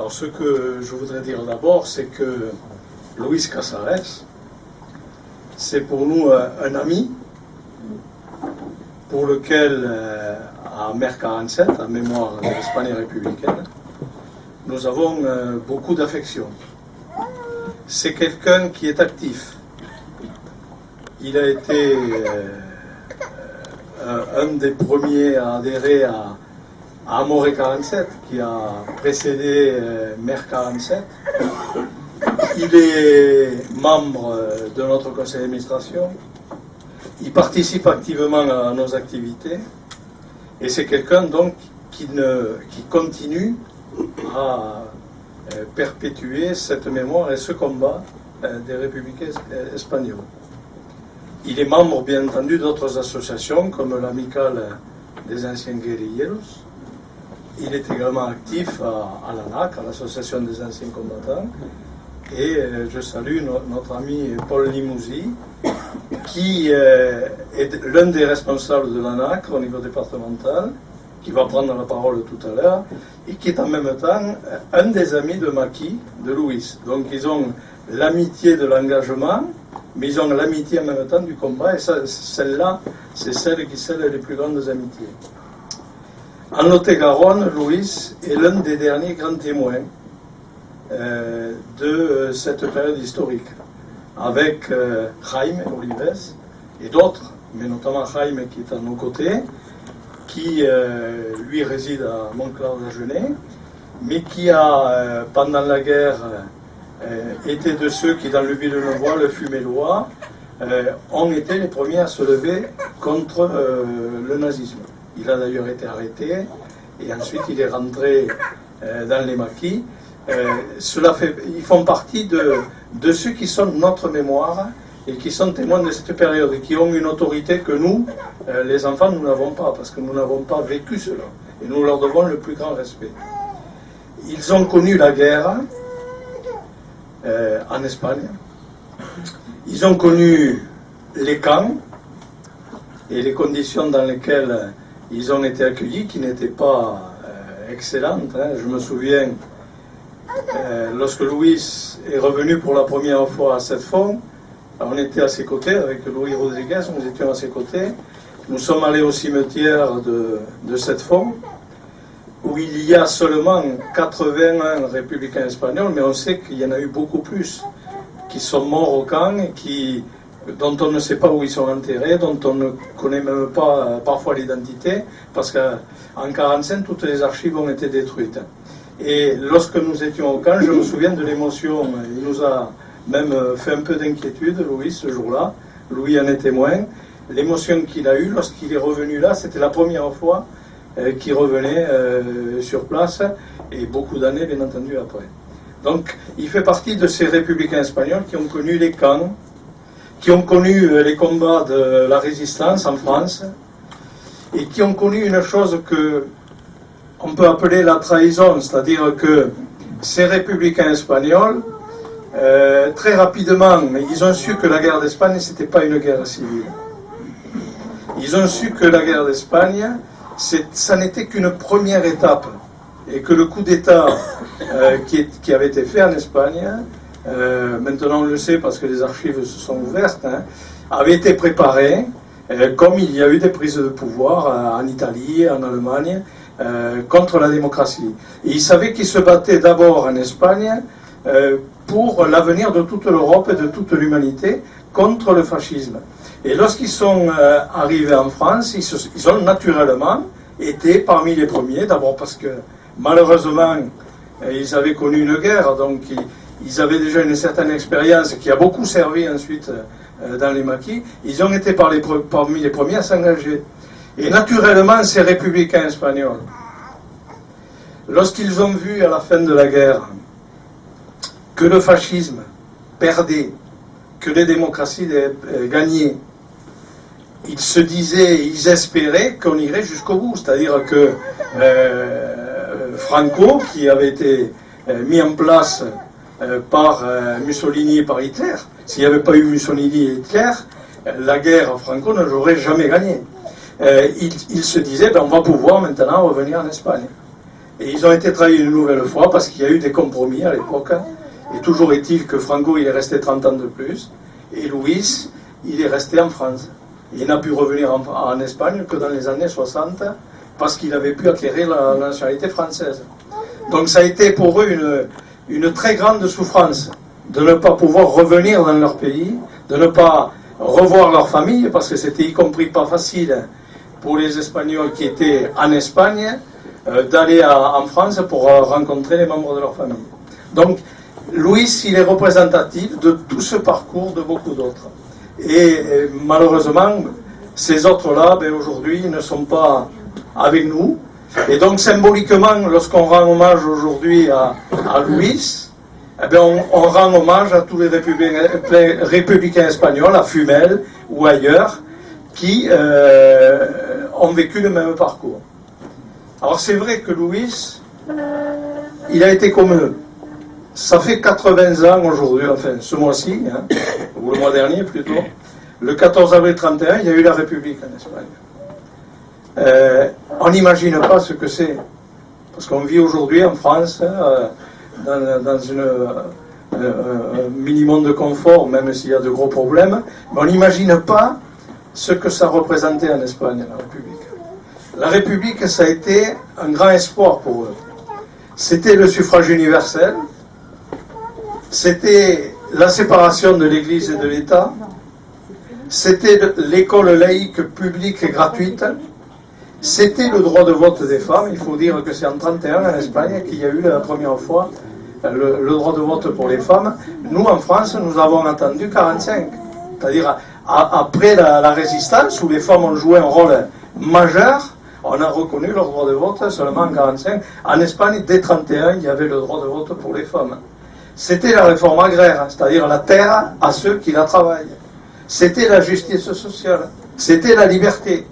Alors ce que je voudrais dire d'abord, c'est que Luis Casares, c'est pour nous un ami, pour lequel, à Mer 47, en mémoire de l'Espagne républicaine, nous avons beaucoup d'affection. C'est quelqu'un qui est actif. Il a été un des premiers à adhérer à Amore 47, qui a précédé Mer 47. Il est membre de notre conseil d'administration. Il participe activement à nos activités. Et c'est quelqu'un donc qui continue à perpétuer cette mémoire et ce combat des républicains espagnols. Il est membre, bien entendu, d'autres associations, comme l'Amicale des anciens guerrilleros. Il est également actif à l'ANAC, à l'Association des anciens combattants. Et je salue notre ami Paul Limousi, qui est l'un des responsables de l'ANAC au niveau départemental, qui va prendre la parole tout à l'heure, et qui est en même temps un des amis de Maki, de Luis. Donc ils ont l'amitié de l'engagement, mais ils ont l'amitié en même temps du combat, et celle-là, c'est celle qui scelle les plus grandes amitiés. En Lot-et-Garonne, Luis est l'un des derniers grands témoins de cette période historique, avec Jaime Olives et d'autres, mais notamment Jaime qui est à nos côtés, qui lui réside à Montclar-d'Agenais, mais qui a, pendant la guerre, été de ceux qui, dans le Villenovois, le Fumélois, ont été les premiers à se lever contre le nazisme. Il a d'ailleurs été arrêté, et ensuite il est rentré dans les maquis. Ils font partie de ceux qui sont notre mémoire et qui sont témoins de cette période et qui ont une autorité que nous, les enfants, nous n'avons pas, parce que nous n'avons pas vécu cela. Et nous leur devons le plus grand respect. Ils ont connu la guerre en Espagne. Ils ont connu les camps et les conditions dans lesquelles ils ont été accueillis, qui n'étaient pas excellentes. Je me souviens, lorsque Luis est revenu pour la première fois à cette fond, on était à ses côtés, avec Louis Rodriguez, nous étions à ses côtés. Nous sommes allés au cimetière de cette fond, où il y a seulement 81 républicains espagnols, mais on sait qu'il y en a eu beaucoup plus qui sont morts au camp, et dont on ne sait pas où ils sont enterrés, dont on ne connaît même pas parfois l'identité, parce qu'en 1945, toutes les archives ont été détruites. Et lorsque nous étions au camp, je me souviens de l'émotion. Il nous a même fait un peu d'inquiétude, Louis, ce jour-là. Louis en est témoin. L'émotion qu'il a eue lorsqu'il est revenu là, c'était la première fois qu'il revenait sur place, et beaucoup d'années, bien entendu, après. Donc, il fait partie de ces républicains espagnols qui ont connu les camps, qui ont connu les combats de la résistance en France, et qui ont connu une chose que on peut appeler la trahison, c'est-à-dire que ces républicains espagnols, très rapidement, ils ont su que la guerre d'Espagne, ce n'était pas une guerre civile. Ils ont su que la guerre d'Espagne, ça n'était qu'une première étape, et que le coup d'État qui avait été fait en Espagne, maintenant on le sait parce que les archives se sont ouvertes, avait été préparé, comme il y a eu des prises de pouvoir en Italie, en Allemagne, contre la démocratie. Et ils savaient qu'ils se battaient d'abord en Espagne pour l'avenir de toute l'Europe et de toute l'humanité contre le fascisme. Et lorsqu'ils sont arrivés en France, ils ont naturellement été parmi les premiers, d'abord parce que malheureusement ils avaient connu une guerre, donc ils avaient déjà une certaine expérience qui a beaucoup servi ensuite dans les maquis. Ils ont été parmi les premiers à s'engager. Et naturellement, ces républicains espagnols, lorsqu'ils ont vu à la fin de la guerre que le fascisme perdait, que les démocraties gagnaient, ils se disaient, ils espéraient qu'on irait jusqu'au bout. C'est-à-dire que Franco, qui avait été mis en place par Mussolini et par Hitler, s'il n'y avait pas eu Mussolini et Hitler, la guerre Franco ne l'aurait jamais gagnée. Il se disait, on va pouvoir maintenant revenir en Espagne. Et ils ont été trahis une nouvelle fois parce qu'il y a eu des compromis à l'époque. Et toujours est-il que Franco, il est resté 30 ans de plus. Et Luis, il est resté en France. Il n'a pu revenir en Espagne que dans les années 60 parce qu'il avait pu acquérir la nationalité française. Donc ça a été pour eux une très grande souffrance de ne pas pouvoir revenir dans leur pays, de ne pas revoir leur famille, parce que c'était y compris pas facile pour les Espagnols qui étaient en Espagne d'aller en France pour rencontrer les membres de leur famille. Donc Luis, il est représentatif de tout ce parcours de beaucoup d'autres. Et malheureusement, ces autres-là, aujourd'hui, ne sont pas avec nous. Et donc symboliquement, lorsqu'on rend hommage aujourd'hui à Luis, on rend hommage à tous les républicains espagnols, à Fumel ou ailleurs, qui ont vécu le même parcours. Alors c'est vrai que Luis, il a été comme eux. Ça fait 80 ans aujourd'hui, enfin ce mois-ci, hein, ou le mois dernier plutôt, le 14 avril 31, il y a eu la République en Espagne. On n'imagine pas ce que c'est, parce qu'on vit aujourd'hui en France dans un minimum de confort, même s'il y a de gros problèmes, mais on n'imagine pas ce que ça représentait en Espagne, la République. La République, ça a été un grand espoir pour eux. C'était le suffrage universel, c'était la séparation de l'Église et de l'État, c'était l'école laïque publique et gratuite, c'était le droit de vote des femmes. Il faut dire que c'est en 1931 en Espagne qu'il y a eu la première fois le droit de vote pour les femmes. Nous, en France, nous avons attendu 1945. C'est-à-dire, après la résistance, où les femmes ont joué un rôle majeur, on a reconnu leur droit de vote seulement en 1945. En Espagne, dès 1931, il y avait le droit de vote pour les femmes. C'était la réforme agraire, c'est-à-dire la terre à ceux qui la travaillent. C'était la justice sociale. C'était la liberté.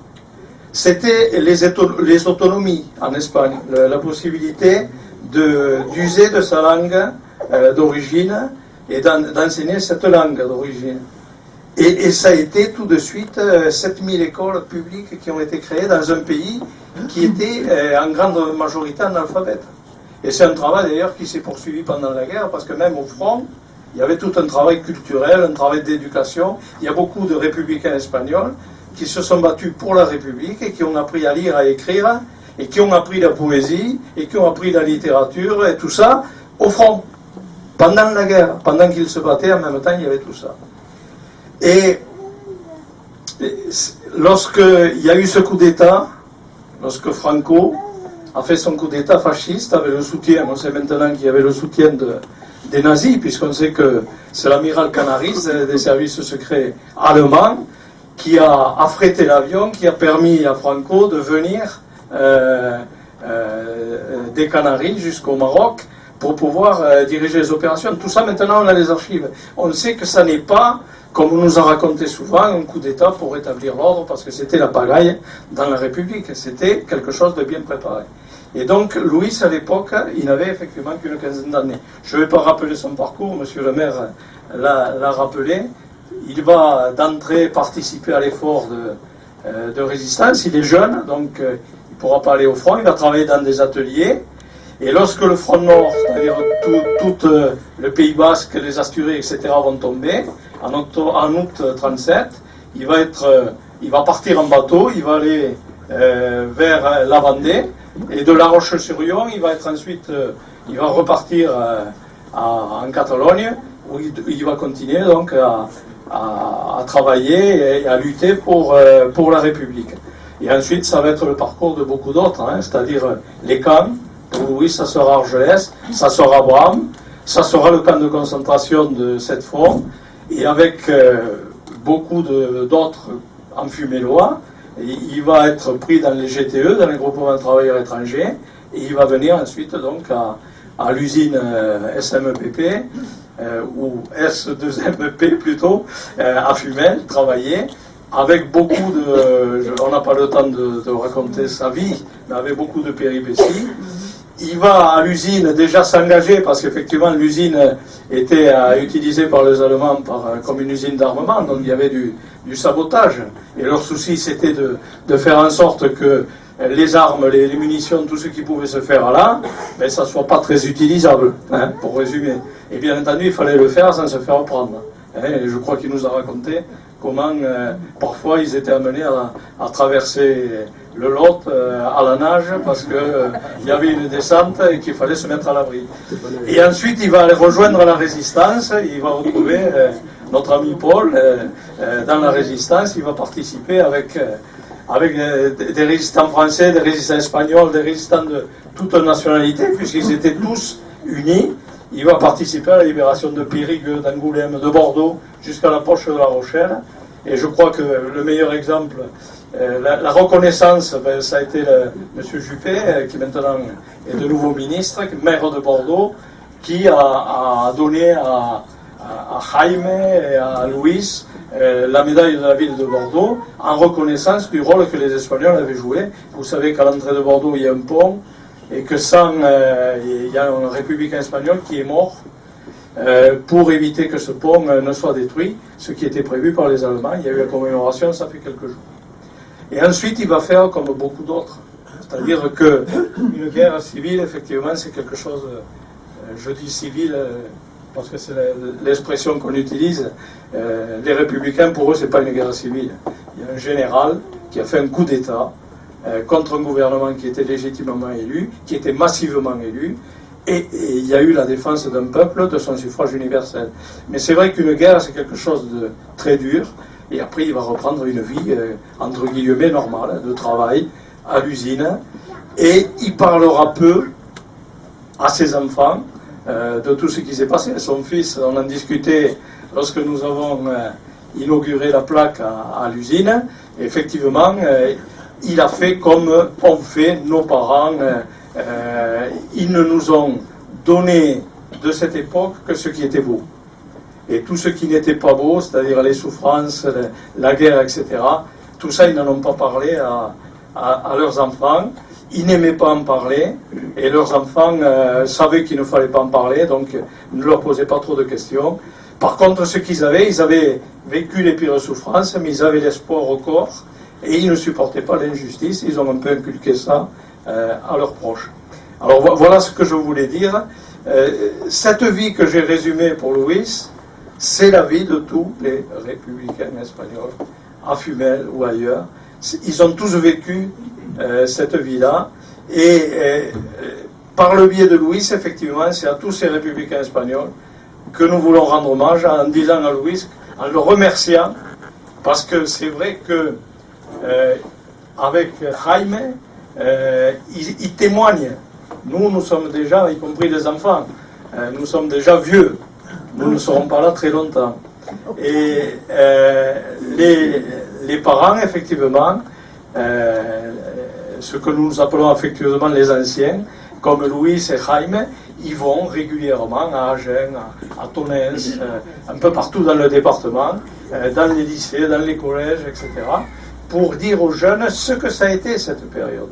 C'était les autonomies en Espagne, la possibilité d'user de sa langue d'origine et d'enseigner cette langue d'origine. Et ça a été tout de suite 7000 écoles publiques qui ont été créées dans un pays qui était en grande majorité analphabète. Et c'est un travail d'ailleurs qui s'est poursuivi pendant la guerre, parce que même au front, il y avait tout un travail culturel, un travail d'éducation. Il y a beaucoup de républicains espagnols qui se sont battus pour la République et qui ont appris à lire, à écrire, et qui ont appris la poésie, et qui ont appris la littérature, et tout ça, au front, pendant la guerre, pendant qu'ils se battaient, en même temps, il y avait tout ça. Et lorsqu'il y a eu ce coup d'État, lorsque Franco a fait son coup d'État fasciste, avec le soutien, on sait maintenant qu'il y avait le soutien des nazis, puisqu'on sait que c'est l'amiral Canaris des services secrets allemands qui a affrété l'avion, qui a permis à Franco de venir des Canaries jusqu'au Maroc pour pouvoir diriger les opérations. Tout ça, maintenant, on a les archives. On sait que ça n'est pas, comme on nous a raconté souvent, un coup d'État pour rétablir l'ordre, parce que c'était la pagaille dans la République. C'était quelque chose de bien préparé. Et donc, Luis, à l'époque, il n'avait effectivement qu'une quinzaine d'années. Je ne vais pas rappeler son parcours, monsieur le maire l'a rappelé. Il va d'entrée participer à l'effort de résistance. Il est jeune, donc il ne pourra pas aller au front. Il va travailler dans des ateliers. Et lorsque le front nord, c'est-à-dire tout le Pays Basque, les Asturies, etc., vont tomber, en août 1937, il va partir en bateau, il va aller vers la Vendée, et de La Roche-sur-Yon, il va repartir en Catalogne, où il va continuer donc à travailler et à lutter pour la République. Et ensuite, ça va être le parcours de beaucoup d'autres, hein, c'est-à-dire les camps. Pour Luis, ça sera Argelès, ça sera Bram, ça sera le camp de concentration de Cette-Fond, et avec beaucoup d'autres enfumélois. Il va être pris dans les GTE, dans les groupements de travailleurs étrangers, et il va venir ensuite donc à l'usine SMPP, ou S2MP plutôt, à Fumel, travailler, avec beaucoup on n'a pas le temps de raconter sa vie, mais avec beaucoup de péripéties. il va à l'usine déjà s'engager, parce qu'effectivement l'usine était utilisée par les Allemands comme une usine d'armement, donc il y avait du sabotage. Et leur souci c'était de faire en sorte que les armes, les munitions, tout ce qui pouvait se faire là, ben, ça ne soit pas très utilisable, hein, pour résumer. Et bien entendu, il fallait le faire sans se faire prendre. Hein, et je crois qu'il nous a raconté comment parfois ils étaient amenés à traverser le Lot à la nage parce qu'il y avait une descente et qu'il fallait se mettre à l'abri. Et ensuite, il va aller rejoindre la résistance, il va retrouver notre ami Paul dans la résistance, il va participer avec des résistants français, des résistants espagnols, des résistants de toute nationalité, puisqu'ils étaient tous unis. Il va participer à la libération de Périgueux, d'Angoulême, de Bordeaux, jusqu'à la poche de La Rochelle. Et je crois que le meilleur exemple, la reconnaissance, ben, ça a été M. Juppé, qui maintenant est de nouveau ministre, maire de Bordeaux, qui a donné à Jaime et à Luis la médaille de la ville de Bordeaux, en reconnaissance du rôle que les Espagnols avaient joué. Vous savez qu'à l'entrée de Bordeaux, il y a un pont, et que sans, il y a un républicain espagnol qui est mort pour éviter que ce pont ne soit détruit, ce qui était prévu par les Allemands. Il y a eu la commémoration, ça fait quelques jours. Et ensuite, il va faire comme beaucoup d'autres. C'est-à-dire qu'une guerre civile, effectivement, c'est quelque chose, je dis civil, parce que c'est l'expression qu'on utilise. Les républicains, pour eux, c'est pas une guerre civile. Il y a un général qui a fait un coup d'État contre un gouvernement qui était légitimement élu, qui était massivement élu, et il y a eu la défense d'un peuple, de son suffrage universel. Mais c'est vrai qu'une guerre, c'est quelque chose de très dur, et après il va reprendre une vie, entre guillemets, normale, de travail, à l'usine, et il parlera peu à ses enfants de tout ce qui s'est passé. Son fils, on en discutait lorsque nous avons inauguré la plaque à l'usine. Effectivement, il a fait comme ont fait nos parents. Ils ne nous ont donné de cette époque que ce qui était beau. Et tout ce qui n'était pas beau, c'est-à-dire les souffrances, la guerre, etc., tout ça, ils n'en ont pas parlé à leurs enfants. Ils n'aimaient pas en parler, et leurs enfants savaient qu'il ne fallait pas en parler, donc ne leur posaient pas trop de questions. Par contre, ce qu'ils avaient, ils avaient vécu les pires souffrances, mais ils avaient l'espoir au corps, et ils ne supportaient pas l'injustice. Ils ont un peu inculqué ça à leurs proches. Alors voilà ce que je voulais dire. Cette vie que j'ai résumée pour Luis, c'est la vie de tous les républicains espagnols, à Fumel ou ailleurs. Ils ont tous vécu cette vie-là, et par le biais de Luis, effectivement, c'est à tous ces républicains espagnols que nous voulons rendre hommage en disant à Luis, en le remerciant, parce que c'est vrai que avec Jaime, il témoigne. Nous sommes déjà, y compris les enfants, nous sommes déjà vieux, nous ne serons pas là très longtemps. Et les parents, effectivement, ce que nous appelons affectueusement les anciens, comme Luis et Jaime, ils vont régulièrement à Agen, à Tonens, un peu partout dans le département, dans les lycées, dans les collèges, etc., pour dire aux jeunes ce que ça a été cette période.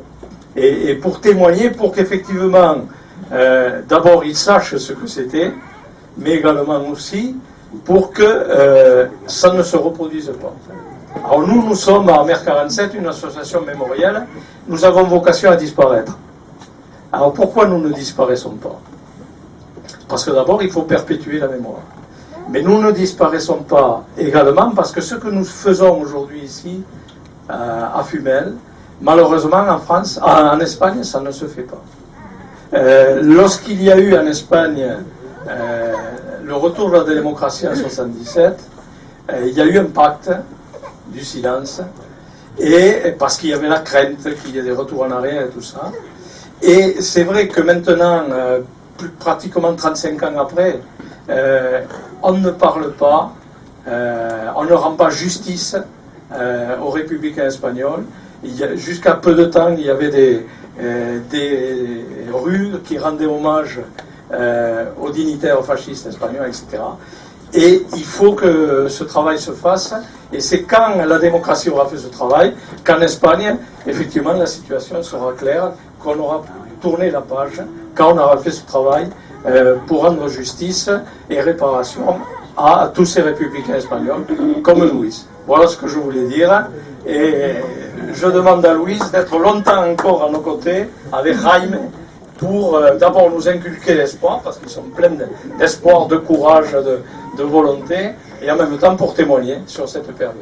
Et pour témoigner, pour qu'effectivement, d'abord ils sachent ce que c'était, mais également aussi pour que ça ne se reproduise pas. Alors nous sommes à Mer 47, une association mémorielle, nous avons vocation à disparaître. Alors pourquoi nous ne disparaissons pas? Parce que d'abord il faut perpétuer la mémoire. Mais nous ne disparaissons pas également parce que ce que nous faisons aujourd'hui ici, à Fumel, malheureusement en France, en Espagne, ça ne se fait pas. Lorsqu'il y a eu en Espagne le retour de la démocratie en 1977, il y a eu un pacte du silence, et parce qu'il y avait la crainte qu'il y ait des retours en arrière et tout ça. Et c'est vrai que maintenant, pratiquement 35 ans après, on ne parle pas, on ne rend pas justice aux républicains espagnols. Jusqu'à peu de temps, il y avait des rues qui rendaient hommage aux dignitaires fascistes espagnols, etc. Et il faut que ce travail se fasse, et c'est quand la démocratie aura fait ce travail qu'en Espagne, effectivement, la situation sera claire, qu'on aura tourner la page quand on aura fait ce travail pour rendre justice et réparation à tous ces républicains espagnols comme Louise. Voilà ce que je voulais dire. Et je demande à Louise d'être longtemps encore à nos côtés avec Jaime pour d'abord nous inculquer l'espoir, parce qu'ils sont pleins d'espoir, de courage, de volonté, et en même temps pour témoigner sur cette période.